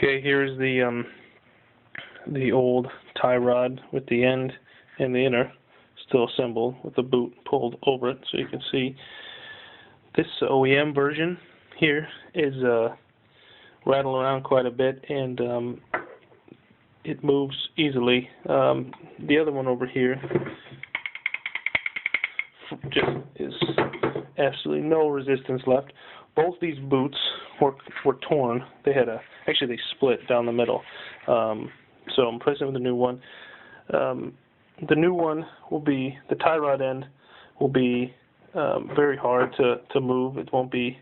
Okay, here's the old tie rod with the end and the inner still assembled with the boot pulled over it, so you can see this OEM version here is rattle around quite a bit, and it moves easily. The other one over here just is absolutely no resistance left. Both these boots were torn. They had actually they split down the middle. So I'm replacing with the new one. The new one will be, the tie rod end will be very hard to move. It won't be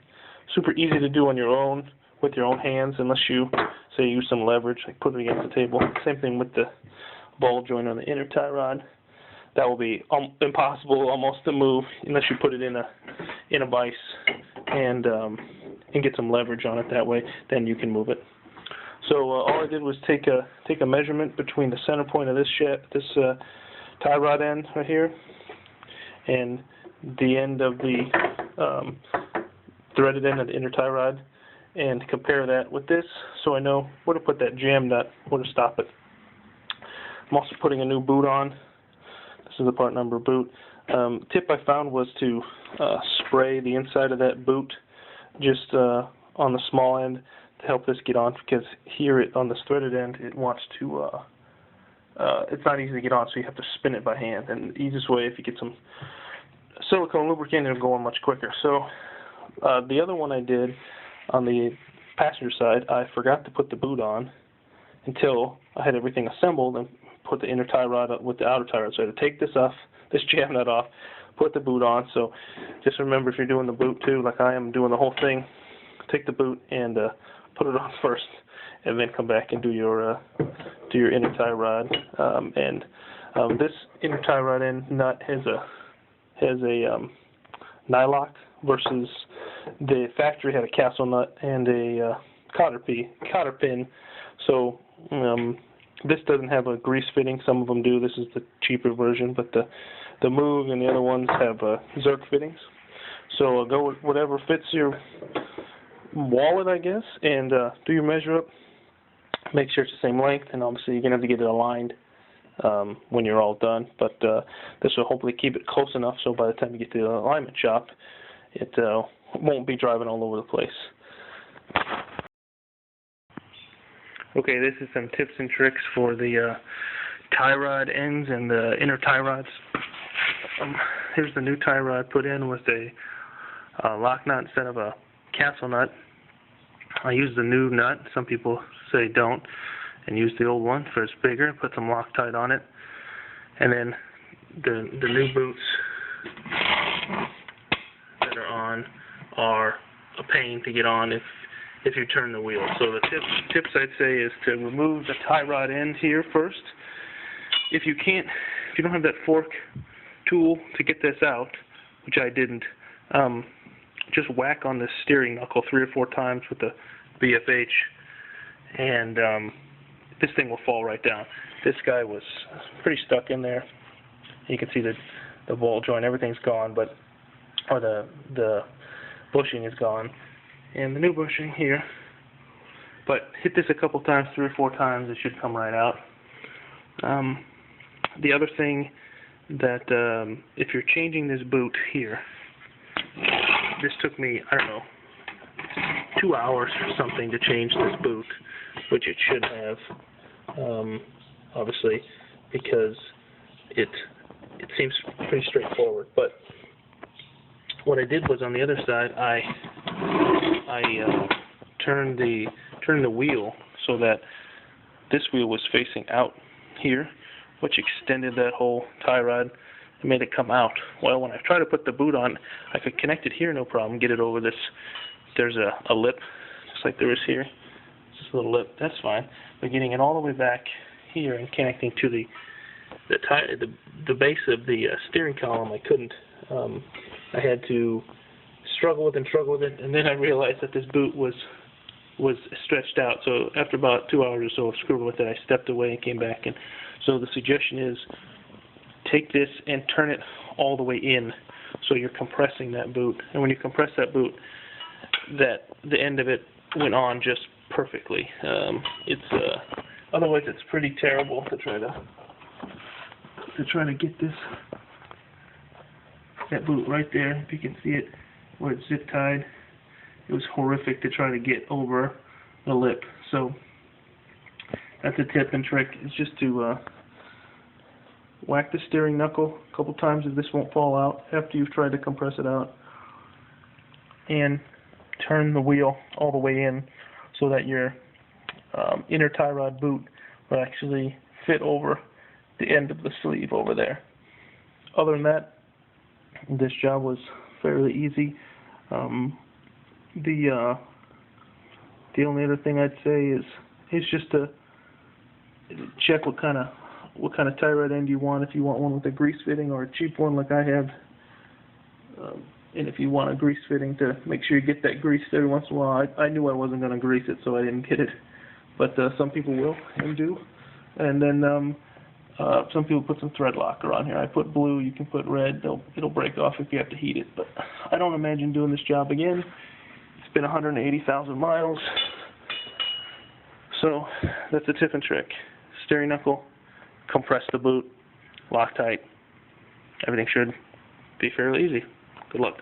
super easy to do on your own with your own hands unless you say use some leverage, like put it against the table. Same thing with the ball joint on the inner tie rod. That will be impossible almost to move unless you put it in a vise and get some leverage on it that way. Then you can move it. So all I did was take a measurement between the center point of this tie rod end right here and the end of the threaded end of the inner tie rod, and compare that with this so I know where to put that jam nut, where to stop it. I'm also putting a new boot on. This is the part number boot. Tip I found was to spray the inside of that boot just on the small end to help this get on, because here on this threaded end it wants to it's not easy to get on, so you have to spin it by hand, and the easiest way, if you get some silicone lubricant, it'll go on much quicker. So the other one I did on the passenger side, I forgot to put the boot on until I had everything assembled and put the inner tie rod up with the outer tie rod. So I had to take this off, this jam nut off, put the boot on. So just remember, if you're doing the boot too, like I am doing the whole thing, take the boot and put it on first, and then come back and do your inner tie rod. This inner tie rod end nut has a nylock versus the factory had a castle nut and a cotter pin. So this doesn't have a grease fitting. Some of them do. This is the cheaper version, but the Moog and the other ones have Zerk fittings. So go with whatever fits your wallet, I guess, and do your measure up. Make sure it's the same length, and obviously you're going to have to get it aligned when you're all done. But this will hopefully keep it close enough so by the time you get to the alignment shop, it won't be driving all over the place. Okay, this is some tips and tricks for the tie rod ends and the inner tie rods. Here's the new tie rod put in with a lock nut instead of a castle nut. I use the new nut. Some people say don't, and use the old one for it's bigger. Put some Loctite on it, and then the new boots that are on are a pain to get on if you turn the wheel. So the tips I'd say is to remove the tie rod end here first. If you don't have that fork tool to get this out, which I didn't, just whack on the steering knuckle 3 or 4 times with the BFH, and this thing will fall right down. This guy was pretty stuck in there. You can see the ball joint, everything's gone, or the bushing is gone, and the new bushing here. But hit this a couple times, 3 or 4 times, it should come right out. The other thing that if you're changing this boot here, this took me, I don't know, 2 hours or something to change this boot, which it should have, obviously, because it seems pretty straightforward. But what I did was, on the other side, I turned the wheel so that this wheel was facing out here, which extended that whole tie rod and made it come out. Well, when I try to put the boot on, I could connect it here, no problem, get it over this. There's a lip, just like there is here. This little lip, that's fine. But getting it all the way back here and connecting to the base of the steering column, I couldn't. I had to struggle with it, and then I realized that this boot was stretched out. So after about 2 hours or so of screwing with it, I stepped away and came back. And so the suggestion is, take this and turn it all the way in, so you're compressing that boot. And when you compress that boot, that the end of it went on just perfectly. Otherwise it's pretty terrible to try to get that boot right there. If you can see it where it's zip tied, it was horrific to try to get over the lip. So that's a tip and trick, is just to whack the steering knuckle a couple times if this won't fall out after you've tried to compress it out, and turn the wheel all the way in so that your inner tie rod boot will actually fit over the end of the sleeve over there. Other than that, this job was fairly easy. The only other thing I'd say is just to check what kind of tie rod end you want. If you want one with a grease fitting or a cheap one like I have, and if you want a grease fitting, to make sure you get that grease every once in a while. I knew I wasn't going to grease it, so I didn't get it, but some people will and do. And then some people put some thread locker on here. I put blue. You can put red. It'll break off if you have to heat it, but I don't imagine doing this job again. It's been 180,000 miles. So that's a tip and trick. Steering knuckle, compress the boot, Loctite. Everything should be fairly easy. Good luck.